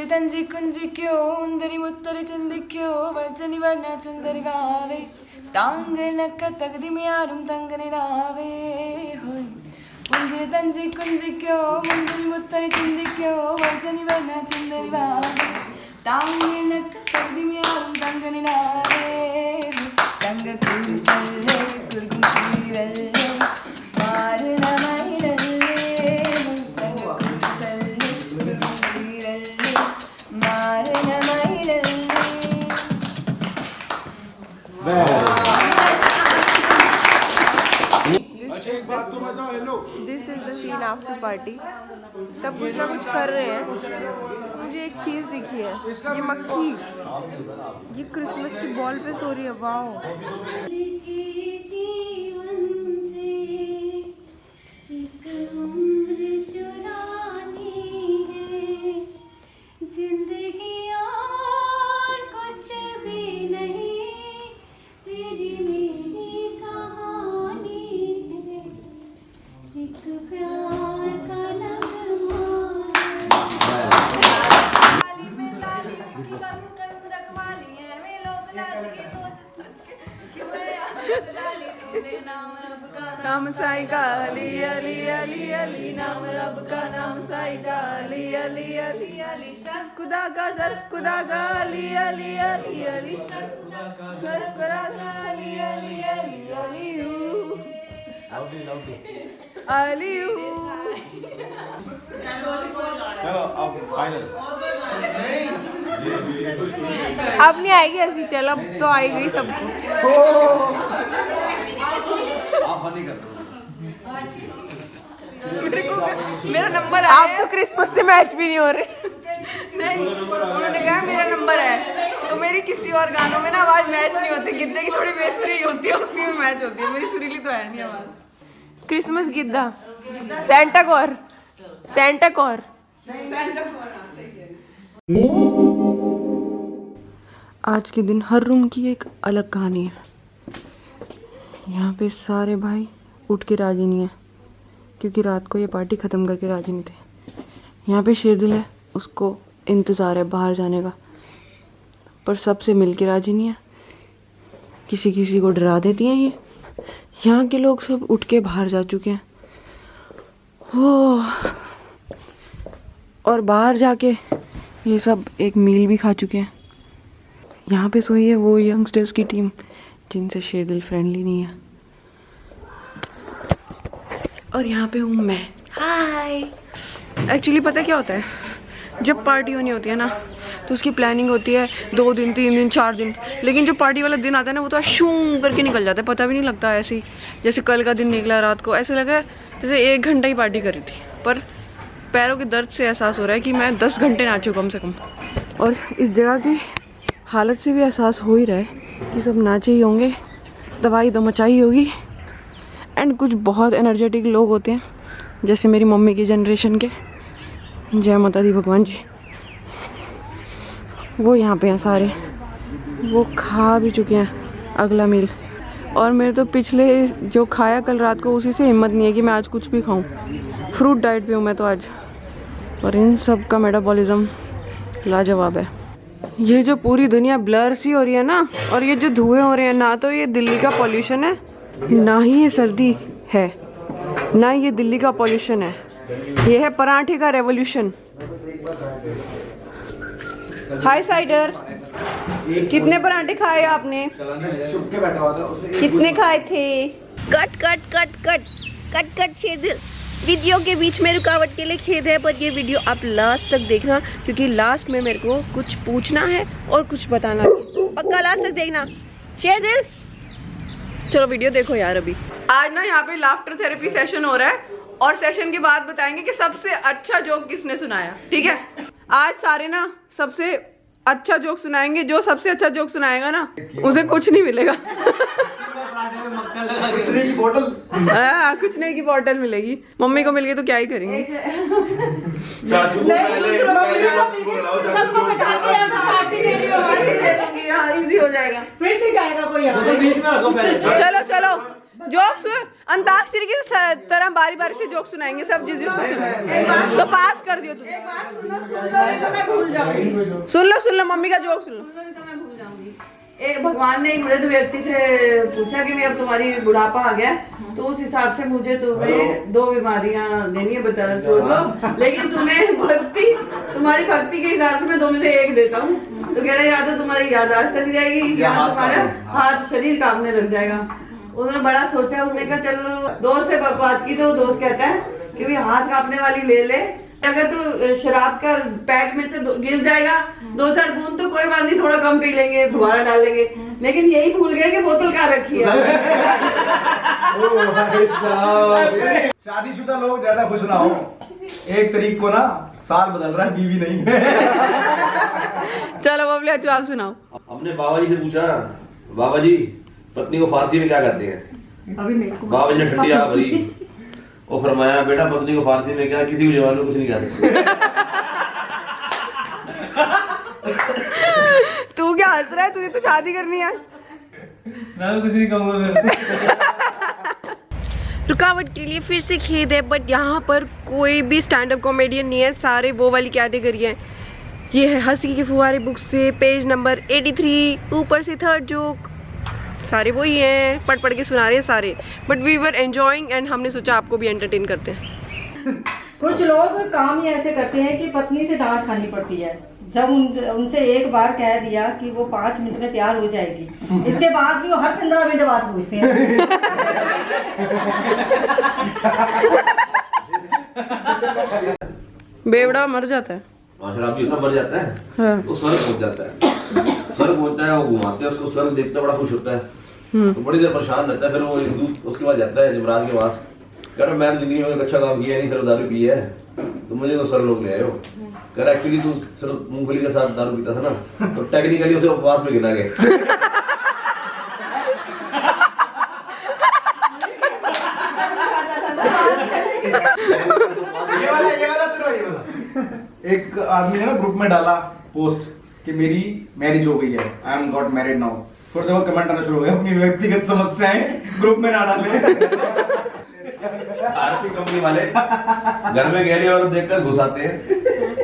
പുഞ്ചിരി തഞ്ചി കുഞ്ചിക്കോ ഉന്തരി മുത്തരി ചിന്തിക്കോ വച്ചനി വർണ്ണ ചുന്ദരി വാവേ താങ്കനക്ക തകതിമയാരും തങ്കനിടാവേ ഹോയ് പുഞ്ചിരി തഞ്ചി കുഞ്ചിക്കോ മുന്തരി മുത്തരി ചിന്തിക്കോ വച്ചനി വർണ്ണ ചുന്ദരി വാവേ താങ്കനക്ക തകതിമയാരും തങ്കനിടാവേ തങ്ക കുരിസല്ലേ കുറുകും കുരിവല്ലേ മാരണമൈലല്ലേ this is the scene after party. सब कुछ ना कुछ कर रहे हैं। मुझे एक चीज दिखी है, ये मक्खी, ये क्रिसमस की बॉल पे सो रही है। वाओ, नाम साईं का अली अली अली अली, नाम रब का नाम साईं का अली अली अली अली, शर्फ खुदा का ज़र्फ खुदा का अली अली अली अली, शर्फ खुदा का अली अली अली अली अली। चलो अब फाइनल। अब नहीं आएगी ऐसी, चल अब तो आई गई सबको। आप फनी कर रहे मेरे को मेरा नंबर है। आप तो क्रिसमस से मैच भी नहीं हो रहे। नहीं, उन्होंने कहा मेरा नंबर है, तो मेरी किसी और गानों में ना आवाज मैच नहीं होती। गिद्दे की थोड़ी बेसुरी होती है, उसी में मैच होती है। मेरी सुरीली तो है नहीं आवाज। Christmas Giddha, Santa Kaur, Santa Kaur. आज के दिन हर रूम की एक अलग कहानी है। यहाँ पे सारे भाई उठ के राजी नहीं है, क्योंकि रात को ये पार्टी ख़त्म करके राजी नहीं थे। यहाँ पे शेरदिल है, उसको इंतज़ार है बाहर जाने का, पर सबसे मिल के राजी नहीं है। किसी किसी को डरा देती हैं ये। यहाँ के लोग सब उठ के बाहर जा चुके हैं। ओह, और बाहर जाके ये सब एक मील भी खा चुके हैं। यहाँ पे सोई है वो यंगस्टर्स की टीम जिनसे शेरदिल फ्रेंडली नहीं है। और यहाँ पे हूँ मैं। हाय। एक्चुअली पता क्या होता है, जब पार्टी होनी होती है ना तो उसकी प्लानिंग होती है 2 दिन 3 दिन 4 दिन, लेकिन जो पार्टी वाला दिन आता है ना वो तो शूं करके निकल जाता है, पता भी नहीं लगता। ऐसे ही जैसे कल का दिन निकला, रात को ऐसे लगा जैसे 1 घंटा ही पार्टी करी थी, पर पैरों के दर्द से एहसास हो रहा है कि मैं 10 घंटे नाचूँ कम से कम। और इस जगह की हालत से भी एहसास हो ही रहा है कि सब नाचे ही होंगे, दवाई तो मचाई होगी। एंड कुछ बहुत एनर्जेटिक लोग होते हैं, जैसे मेरी मम्मी की जनरेशन के, जय माता दी भगवान जी, वो यहाँ पे हैं सारे। वो खा भी चुके हैं अगला मील, और मेरे तो पिछले जो खाया कल रात को उसी से हिम्मत नहीं है कि मैं आज कुछ भी खाऊं। फ्रूट डाइट पे हूँ मैं तो आज। और इन सब का मेटाबॉलिज्म लाजवाब है। ये जो पूरी दुनिया ब्लर सी हो रही है ना, और ये जो धुएं हो रहे हैं, ना तो ये दिल्ली का पॉल्यूशन है, ना ही ये सर्दी है, ना ये दिल्ली का पॉल्यूशन है। ये है पराठे का रेवोल्यूशन। हाय साइडर, कितने पराठे खाए आपने? कितने खाए थे? Cut cut cut cut cut cut Sherdil, video के बीच में रुकावट के लिए खेद है, पर ये वीडियो आप लास्ट तक देखना, क्योंकि लास्ट में मेरे को कुछ पूछना है और कुछ बताना है। पक्का लास्ट तक देखना शेरदिल। चलो वीडियो देखो यार। अभी आज ना यहाँ पे लाफ्टर थेरेपी सेशन हो रहा है, और सेशन के बाद बताएंगे कि सबसे अच्छा जोक किसने सुनाया। ठीक है, आज सारे ना सबसे अच्छा जोक सुनाएंगे। जो सबसे अच्छा जोक सुनाएगा ना उसे कुछ नहीं मिलेगा। कुछ नहीं की बोतल। हाँ, कुछ नहीं की बोतल मिलेगी। मम्मी को मिल गई तो क्या ही करेंगे। इजी हो जाएगा, फिर नहीं जाएगा कोई। चलो चलो जोक सुन, अंताक्षरी की तरह बारी बारी से जोक सुनाएंगे सब जिस जिसको सुना। तो पास कर दियो तू। सुन लो मम्मी का जोक सुन लो। एक भगवान ने एक वृद्ध व्यक्ति से पूछा कि अब तुम्हारी बुढ़ापा आ गया तो उस हिसाब से मुझे तुम्हें 2 बीमारियां देनी है, बता सोच लो, लेकिन तुम्हारी भक्ति के हिसाब से मैं 2 में से 1 देता हूँ। तो कह रहे या तो तुम्हारी याददाश्त चली जाएगी या तुम्हारा हाथ शरीर कांपने लग जाएगा। उन्होंने बड़ा सोचा, उसने कहा चलो दोस्त से बात की तो दोस्त कहता है कि भाई हाथ कांपने वाली ले ले, अगर तू शराब का पैक में से गिर जाएगा 2-4 बूंद तो कोई बात नहीं, थोड़ा कम पी लेंगे, दोबारा डाल लेंगे, लेकिन यही भूल गए कि बोतल कहाँ रखी है। शादीशुदा लोग ज्यादा खुश ना हो, 1 तारीख को ना साल बदल रहा है, बीवी नहीं। चलो बबली तू आप सुनाओ। हमने बाबा जी से पूछा, बाबा जी पत्नी को फारसी में क्या कहते हैं? अभी नहीं बाबा जी ने ठंडी आह भरी और फरमाया बेटा पत्नी को फारसी में क्या, किसी भी जवान में कुछ नहीं कह सकते। तू क्या हंस रहा है? तुझे तो शादी करनी है। मैं कुछ नहीं कहूँगा। रुकावट के लिए फिर से खेद है, बट यहाँ पर कोई भी स्टैंड अप कॉमेडियन नहीं है, सारे वो वाली कैटेगरी है। ये है हंसी के फुहारे बुक से पेज नंबर 83, ऊपर से 3rd जोक, सारे वही हैं, पढ़ के सुना रहे हैं सारे, but we were enjoying and हमने सोचा आपको भी एंटरटेन करते हैं। कुछ लोग काम ही ऐसे करते हैं कि पत्नी से डांट खानी पड़ती है। जब उनसे एक बार कह दिया कि वो 5 मिनट में तैयार हो जाएगी, इसके बाद भी वो हर 15 मिनट बाद पूछते हैं। बेवड़ा मर जाता है, शराबी होता मर जाता है। हाँ। तो स्वर्ग पहुंच जाता है, स्वर्ग पहुंचता है, वो घुमाते हैं उसको, स्वर्ग देखते बड़ा खुश होता है। तो बड़ी देर परेशान रहता है, फिर वो दूत उसके बाद जाता है यमराज के पास, कह रहा मैं जिंदगी में एक अच्छा काम किया नहीं, सिर्फ दारू पी है, तो मुझे तो सर लोग ले आए हो। कह रहा एक्चुअली तू सिर्फ मूंगफली के साथ दारू पीता था ना, तो टेक्निकली उसे उपवास में गिना गया। ये वाला सुनो, ये वाला। एक आदमी ने ना ग्रुप में डाला पोस्ट कि मेरी मैरिज हो गई है, I am got married now. थोड़ी देर बाद कमेंट आना शुरू हो गया, अपनी व्यक्तिगत समस्याएं ग्रुप में ना डाले। आरती कंपनी वाले घर में गहरे और देखकर घुसाते हैं,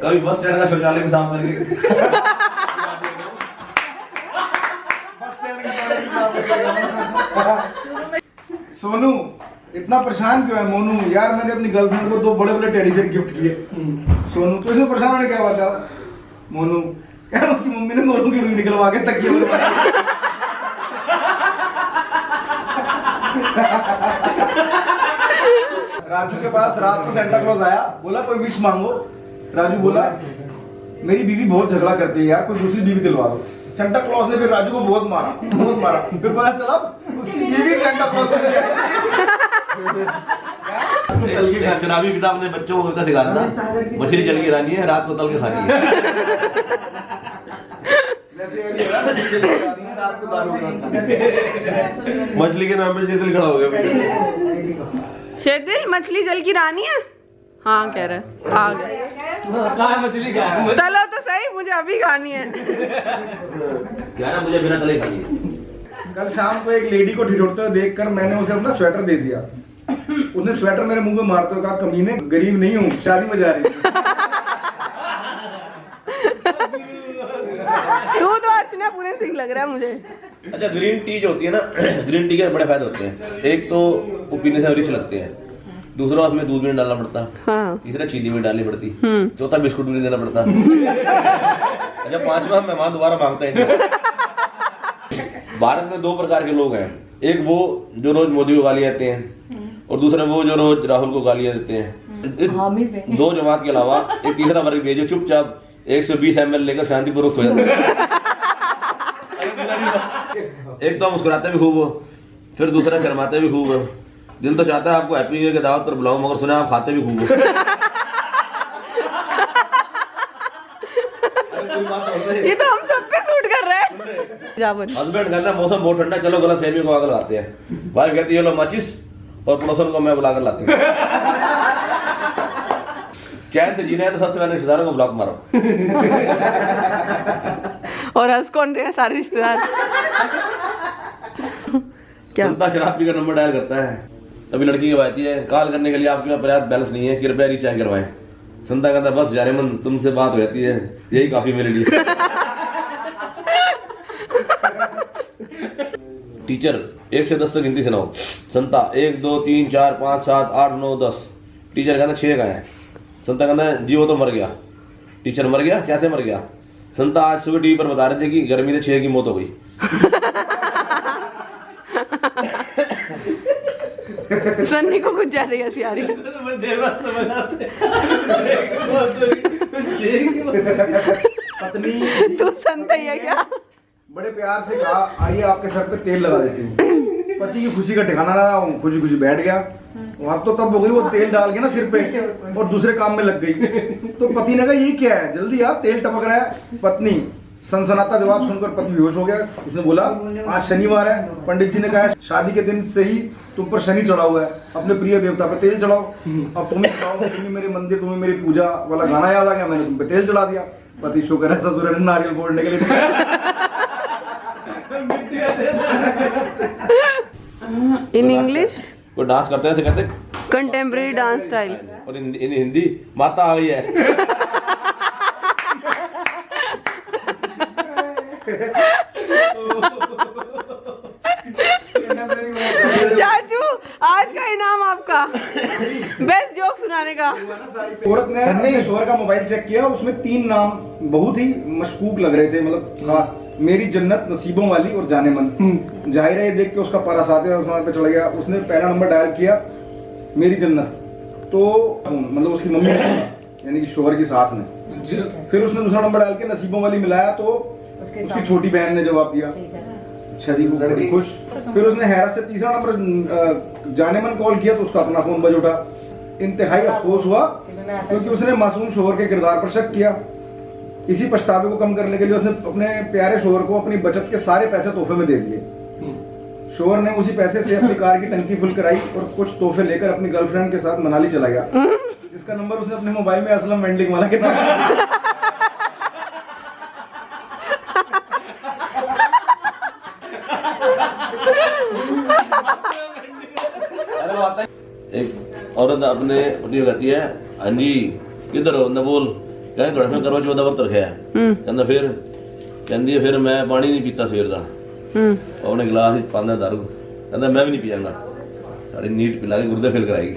कभी बस स्टैंड का शौचालय भी साफ करके। सोनू इतना परेशान क्यों है? मोनू यार मैंने अपनी गर्लफ्रेंड को 2 बड़े टेडी बेयर गिफ्ट किए। सोनू तो इसमें परेशान होने क्या बात है? मोनू यार उसकी मम्मी ने दोनों की रुई निकलवा के तकिए बनवा दिए। राजू के पास रात को सेंटा क्लॉज आया, बोला कोई विश मांगो। राजू बोला मेरी बीवी बहुत झगड़ा करती है यार, कोई दूसरी बीवी दिलवा दो। सेंटा क्लॉज ने फिर राजू को बहुत मारा। फिर पता चला उसकी बीवी सेंटा क्लॉज एक शराबी पिता अपने बच्चों को सिखा रहा था, मछली जल के रानी है, रात को तल के खानी है। रात को दारू मछली के नाम पे शेतिल खड़ा हो गया। शेतिल मछली जल की रानी है? हाँ कह रहा है, आ गया। मछली क्या है? चलो तो सही, मुझे अभी खानी है। क्या है, मुझे बिना तले खानी है। कल शाम को एक लेडी को ठिठुरते हुए देखकर मैंने उसे अपना स्वेटर दे दिया। उसने स्वेटर मेरे मुंह में मारते हुए कहा कमीने गरीब नहीं हूँ, शादी में जा रही हूँ। तू तो अर्चना पूरे सिंह लग रहा है मुझे। अच्छा ग्रीन टी जो होती है ना, ग्रीन टी के बड़े फायदे होते हैं। एक तो वो पीने से रिच लगते हैं, दूसरा उसमें दूध भी नहीं डालना पड़ता, हाँ। तीसरा चीनी भी डालनी पड़ती, चौथा बिस्कुट भी नहीं देना पड़ता। अच्छा 5वां मेहमान दोबारा मांगता है। भारत में 2 प्रकार के लोग हैं, एक वो जो रोज मोदी को गालियां देते हैं और दूसरे वो जो रोज राहुल को गालियां देते हैं। 2 जमात के अलावा एक तीसरा वर्ग भी है जो चुपचाप 120 ml लेकर शांतिपूर्वक सो जाते हैं। एक तो मुस्कुराते भी खूब, फिर दूसरा शर्माते भी खूब। दिल तो चाहता है आपको हैप्पी न्यू ईयर की दावत पर बुलाऊं, मगर सुना आप खाते भी खूब। ये तो हम सब पे सूट कर रहा है। हस्बैंड कहता है मौसम बहुत ठंडा, चलो गलत फहमी को आग लगाते हैं। भाई कहती है लो माचिस, और पड़ोसन को मैं बुलाकर लाती हूँ। चैन से जीना है तो सबसे पहले रिश्तेदारों को ब्लॉक मारो। और हंस कौन रहे हैं? सारे रिश्तेदार। क्या? संता शराब पीकर नंबर डायल करता है, तभी लड़की की आती है, कॉल करने के लिए आपके पास पर्याप्त बैलेंस नहीं है, कृपया रिचार्ज करवाएं। संता कहता बस जाने मन, तुमसे बात हो जाती है, यही काफी मेरे लिए। टीचर 1 से 10 तक गिनती सुनाओ। संता 1 2 3 4 5 7 8 9 10। टीचर कहता 6 कहाँ है? संता कहता है जी वो तो मर गया। टीचर मर गया? कैसे मर गया? संता आज सुबह टीवी पर बता रहे थे कि गर्मी से 6 की मौत हो गई। सन्नी को कुछ ज्यादा ही हंसी आ रही है। पत्नी तू संता ही है क्या? बड़े प्यार से कहा आइए आपके सर पे तेल लगा देती हूँ। पति की खुशी का ठिकाना ना रहा, खुशी खुशी बैठ गया। वहां तो तब हो गई, वो तेल डाल के ना सिर पे और दूसरे काम में लग गई। तो पति ने कहा ये क्या है, जल्दी आ, तेल टपक रहा है। पत्नी सनसनाता जवाब सुनकर पति बेहोश हो गया। उसने बोला आज शनिवार है, पंडित जी ने कहा शादी के दिन से ही तुम पर शनि चढ़ा हुआ है, अपने प्रिय देवता पे तेल चढ़ाओ। अब तुम्हें चढ़ाओ, तुम्हें मेरे मंदिर, तुम्हें मेरी पूजा वाला गाना याद आ गया, मैंने तुम पे तेल चढ़ा दिया। पति शुक्र है ससुर ने नारियल फोड़ने के लिए। इन इंग्लिश कोई डांस करते हैं ऐसे कहते, कंटेम्प्रेरी डांस स्टाइल। और इन हिंदी माता आ गई है। चाचू आज का इनाम आपका बेस्ट जोक सुनाने का। औरत ने अपने शोहर का मोबाइल चेक किया, उसमें 3 नाम बहुत ही मशकूक लग रहे थे, मतलब खास। मेरी जन्नत, नसीबों वाली और जाने मन। जाहिर है ये देख के उसका पारा साथ पे चला गया। उसने पहला नंबर डायल किया मेरी जन्नत, तो मतलब उसकी मम्मी ने, यानी कि शोहर की सास ने। फिर उसने दूसरा नंबर डाल के नसीबों वाली मिलाया, तो उसकी छोटी बहन ने जवाब दिया। अच्छा जी, वो बड़ी खुश। फिर उसने हैरत से तीसरा नंबर जाने मन कॉल किया, तो उसका अपना फोन बज उठा। इंतहाई अफसोस हुआ क्योंकि उसने मासूम शोहर के किरदार पर शक किया। इसी पछतावे को कम करने के लिए उसने अपने प्यारे शोहर को अपनी बचत के सारे पैसे तोहफे में दे दिए। शोहर ने उसी पैसे से अपनी कार की टंकी फुल कराई और कुछ तोहफे लेकर अपनी गर्लफ्रेंड के साथ मनाली चला गया, जिसका नंबर उसने अपने मोबाइल में असलम वेंडिंग वाला के नाम। एक औरत अपने पति को कहती है हाँ जी किधर हो न बोल, कहते थोड़ा सा करवा चौथ वर्त रखा है। कहता फिर कहती है फिर मैं पानी नहीं पीता सवेर का, और उन्हें गिलास पाना दारू। कहता मैं भी नहीं पियांगा, सारी नीट पिला के गुर्दे फेल कराएगी।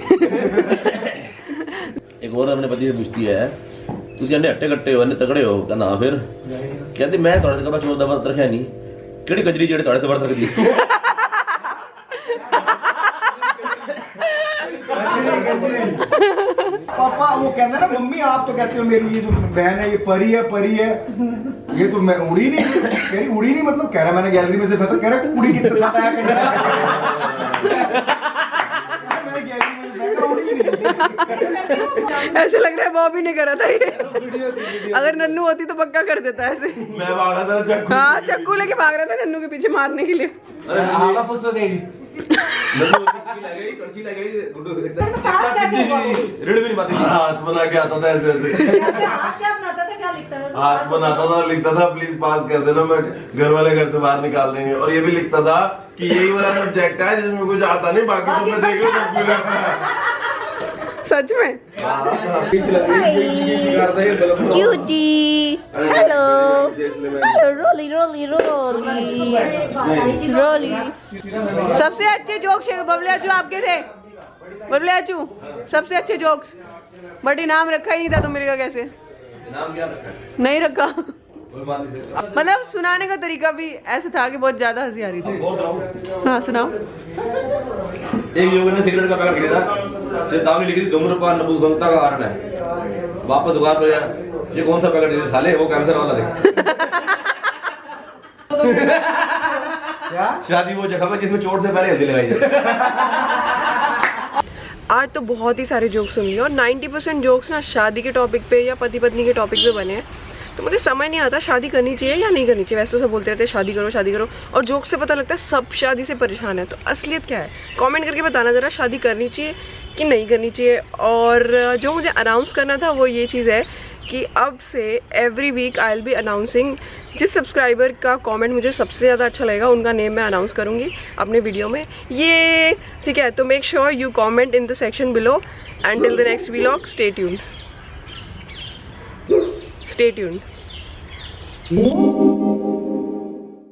एक औरत अपने पति से पूछती है तुझे अन्ने हट्टे कट्टे हो, अन्ने तगड़े हो? कहना हाँ फिर। कहती मैं थोड़ा सा करवा चौथ वर्त रखा नहीं, केड़ी कजरी जेड़े थोड़े से वर्त रख दी। पापा वो कहते हैं ना मम्मी आप तो कहते हो मेरी ये जो बहन है ये परी है, परी है। ये तो मैं उड़ी नहीं, कह रही उड़ी नहीं मतलब, कह रहा मैंने गैलरी में से फेंका, कह रहा उड़ी कितने साथ आया, मैंने गैलरी में से फेंका, उड़ी नहीं। ऐसे लग रहा है बॉबी ने करा था ये। अगर नन्नू होती तो पक्का कर देता ऐसे। मैं भागा था चक्कू। हाँ चक्कू लेके भाग रहा था नन्नू के पीछे मारने के लिए। आगा फुस हो गई। हाथ बना के आता था ऐसे ऐसे, क्या बनाता था, क्या लिखता था? हाथ बनाता था, लिखता था प्लीज पास कर देना, मैं घर वाले घर से बाहर निकाल देंगे। और ये भी लिखता था कि यही वाला सब्जेक्ट है जिसमें कुछ आता नहीं, बाकी सब मैं देख लो सब कुछ। सच में क्यूटी, हेलो रोली रोली रोली रोली। सबसे अच्छे जोक्स बबले आचू आपके थे। बबले आचू सबसे अच्छे जोक्स, बट इनाम रखा ही नहीं था तो मिलेगा कैसे? नाम क्या रखा है? नहीं रखा, कोई बात नहीं। मतलब सुनाने का तरीका भी ऐसा था कि बहुत ज्यादा हंसी आ रही थी। और सुनाओ। हाँ सुनाओ। एक युवक ने सिगरेट का पैकेट खरीदा, चेतावनी लिखी थी धूम्रपान नपुंसकता का कारण है। वापस दुकान पे गया, ये कौन सा पैकेट है साले, वो कैंसर वाला देख। शादी वो जगह है जिसमें चोट से पहले हल्दी लगाई जाए। आज तो बहुत ही सारे जोक्स सुन लिए और 90% जोक्स ना शादी के टॉपिक पे या पति पत्नी के टॉपिक पे बने हैं। तो मुझे समझ नहीं आता शादी करनी चाहिए या नहीं करनी चाहिए। वैसे तो सब बोलते रहते हैं शादी करो, और जोक से पता लगता है सब शादी से परेशान है। तो असलियत क्या है? कमेंट करके बताना ज़रा, शादी करनी चाहिए कि नहीं करनी चाहिए। और जो मुझे अनाउंस करना था वो ये चीज़ है कि अब से every week I will be announcing जिस सब्सक्राइबर का कमेंट मुझे सबसे ज़्यादा अच्छा लगेगा उनका नेम मैं अनाउंस करूँगी अपने वीडियो में। ये ठीक है, तो make sure you comment in the section below and till the next vlog stay tuned. Stay tuned.